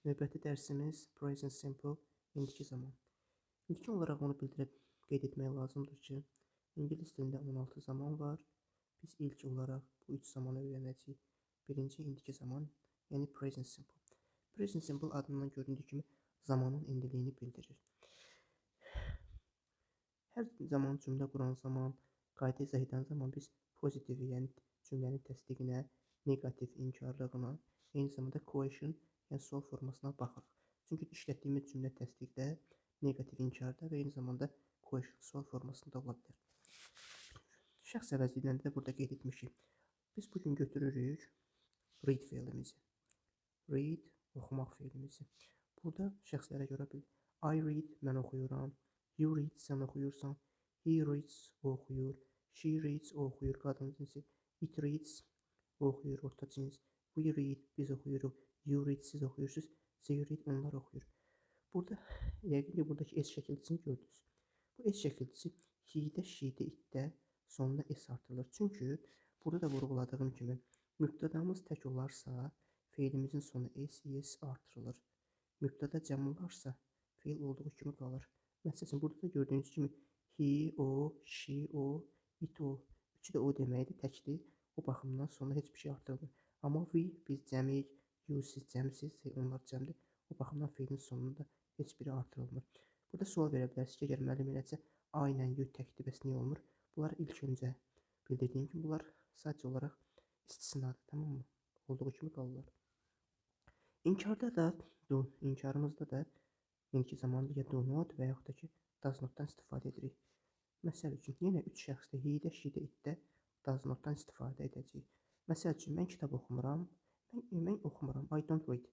Növbəti dərsimiz Present Simple, indiki zaman. İlkin olaraq onu qeyd etmək lazımdır ki, İngilis dilində 16 zaman var. Biz ilk olaraq bu 3 zamanı öyrənəcəyik. Birinci indiki zaman, yəni Present Simple. Present Simple adından göründüyü kimi zamanın indiliyini bildirir. Hər zaman cümlə quran zaman, qayda izah edən zaman biz pozitivi, yəni cümlənin təsdiqinə, negativ, inkarlığına, eyni zamanda question, yəni sual formasına baxırıq. Çünki işlətdiyimiz cümlə təsdiqdə, negativ inkarda və eyni zamanda question, sual formasında ola bilər. Şəxs əvəzliyində də burada qeyd etmişik. Biz bugün götürürük read fe'limizi. Read, oxumaq fe'limizi. Burada şəxslərə görə bilir. I read, mən oxuyuram. You read, sən oxuyursan. He reads, o oxuyur. She reads, o oxuyur, qadın cinsi. It reads, o oxuyur, orta cins. We read, biz oxuyuruq. You read, siz oxuyursunuz. They read, onlar oxuyur. Burada, yəqin ki, buradakı S şəkilçisini gördünüz. Bu S şəkilçisi he-də, she-də, it-də sonuna S artırılır. Çünki burada da vurğuladığım kimi mübtədamız tək olarsa, fe'ilimizin sonu S artırılır. Mübtəda cəm olarsa, fe'il olduğu kimi qalır. Məsələn, burada da gördüyünüz kimi he, o, she, o, it, o. Üçü də o deməkdir, təkdir. O baxımdan sonra heç bir şey artırılmır. Amma we, biz cəmiyik, you, siz cəmsiz, onlar cəmdir. O baxımdan fe'ilin sonunda heç biri artırılmır. Burada sual verə bilərsiniz ki, əgər müəllim eləsə, I ilə you təkdir, bəs niyə olmur? Bunlar ilk öncə bildirdiyim kimi, bunlar sadəcə olaraq istisnadır, tamam mı? Olduğu kimi qalırlar. İnkarda da, inkarımızda da indiki zamanda ya do not və yaxud da ki, does not-dan istifadə edirik. Məsəl üçün, yenə 3 şəxsdə, he-də, she-də, it-də does not-dan istifadə edəcəyik. Məsəl üçün, mən kitab oxumuram, mən oxumuram, I don't read.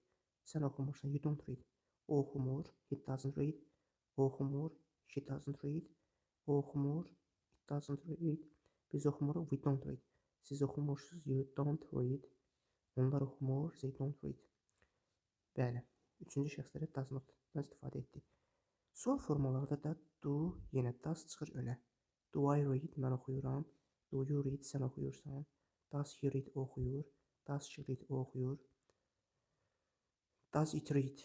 Sən oxumursan, you don't read. O oxumur, he doesn't read. O oxumur, she doesn't read. O oxumur, it doesn't read. Biz oxumuruq, we don't read. Siz oxumursunuz, you don't read. Onlar oxumur, they don't read. Bəli, üçüncü şəxslərə does not-dan istifadə etdik. Sual formalarda da do, yenə does çıxır önə. Do I read, mən oxuyuram. Do you read, sən oxuyursan. Does he read, o oxuyur. Does she read, o oxuyur. Does it read,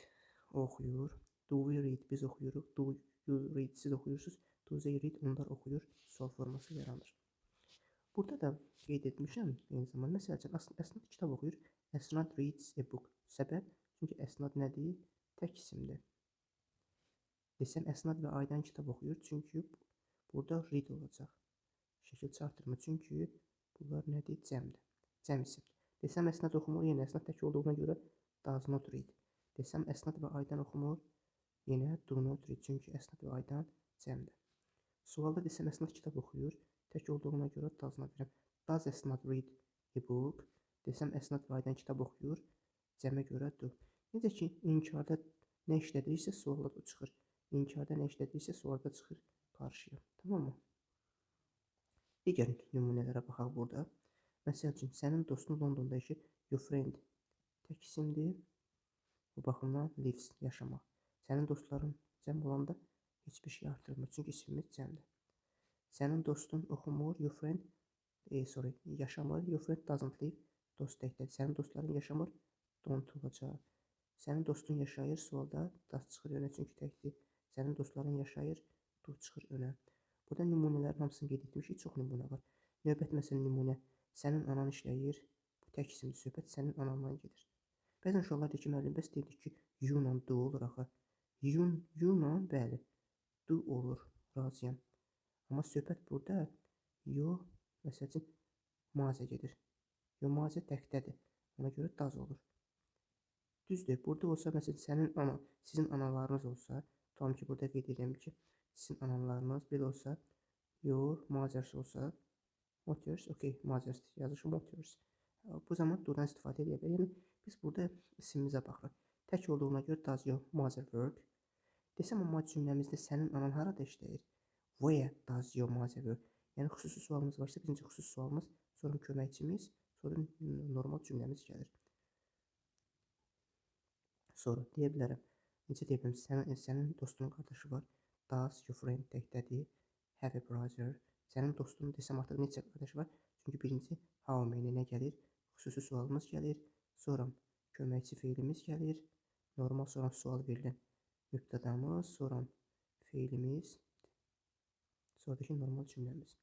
o oxuyur. Do we read, biz oxuyuruq. Do you read, siz oxuyursunuz. Do they read, onlar oxuyur. Sual forması yaranır. Burada da qeyd etmişəm, eyni zamanda. Məsəl üçün, Əsnad kitab oxuyur. Əsnad reads a book. Səbəb, çünki Əsnad nədir? Tək isimdir. Desəm, Əsnad və Aydan kitab oxuyur, çünki burada read olacaq. Şəkilçi artırma, çünki bunlar nədir? Cəmdir. Cəm isim. Desəm, Əsnad oxumur, yenə Əsnad tək olduğuna görə does not read. Desəm, Əsnad və Aydan oxumur, yenə do not read, çünki Əsnad və Aydan cəmdir. Sualda desəm, Əsnad kitab oxuyur, tək olduğuna görə does not verirəm. Does Əsnad read a book? Desəm, Əsnad və Aydan kitab oxuyur, cəmə görə do. Necə ki, inkarda nə işlədiriksə, sualda da çıxır. İnkarda nə işlədiriksə, sualda çıxır qarşıya. Tamam mı? Digər nümunələrə baxaq burada. Məsəl üçün, sənin dostun Londonda işi, your friend tək isimdir. Bu baxımdan lives, yaşamaq. Sənin dostların cəm olanda heç bir şey artırılmır, çünki ismimiz cəmdir. Sənin dostun oxumur, your friend, yaşamır, your friend doesn't live, dost təkdir. Sənin dostların yaşamır, don't olacaq. Sənin dostun yaşayır, sualda does çıxır önə, çünki təkdir. Sənin dostların yaşayır, do çıxır önə. Burada nümunələrin hamısını qeyd etmişik, çox nümunə var. Növbəti məsələn nümunə, sənin anan işləyir, bu tək isimli söhbət sənin anandan gedir. Bəzən uşaqlar deyir ki, müəllim, bəs dedik ki, you ilə do olur axı. You ilə, bəli, do olur, razıyam. Amma söhbət burada, you, məsəl üçün, mazə gedir. You mazə təkdədir, ona görə does olur. Düzdür, burada olsa, məsələn, sizin analarınız olsa, tutalım ki, burada qeyd edirəm ki, sizin analarınız belə olsa, your mothers olsa, mothers, okey, mothers yazışı mothers. Bu zaman do-dan istifadə edə bilər. Yəni, biz burada isimimizə baxırıq. Tək olduğuna görə does your mother work? Desəm, amma cümləmizdə sənin anan harada işləyir? Where does your mother work? Yəni, xüsusi sualımız varsa, birinci xüsusi sualımız, sonra köməkçimiz, sonra normal cümləmiz gəlir. Sonra deyə bilərəm. Necə deyə bilərəm? Sənin dostunun qardaşı var. Does your friend təkdədir? Have a brother. Sənin dostun desəm artıq neçə qardaşı var? Çünki birinci how many nə gəlir? Xüsusi sualımız gəlir. Sonra köməkçi feilimiz gəlir. Normal soran sual verilən mübtədamız, soran feilimiz, sonradakı normal cümləmiz.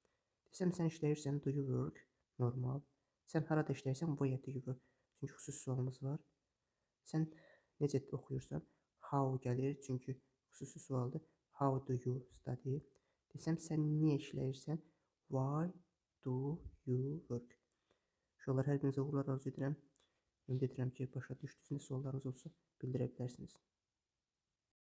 Desəm, sən işləyirsən, do you work? Normal. Sən harada işləyirsən, where do you work? Çünki xüsusi sualımız var. Sən necə oxuyursan, how gəlir, çünki xüsusi sualdır. How do you study? Desəm, sən niyə işləyirsən? Why do you work? Uşaqlar, hər birinizə uğurlar arzu edirəm. Ümid edirəm ki, başa düşdünüz. Suallarınız olsa bildirə bilərsiniz.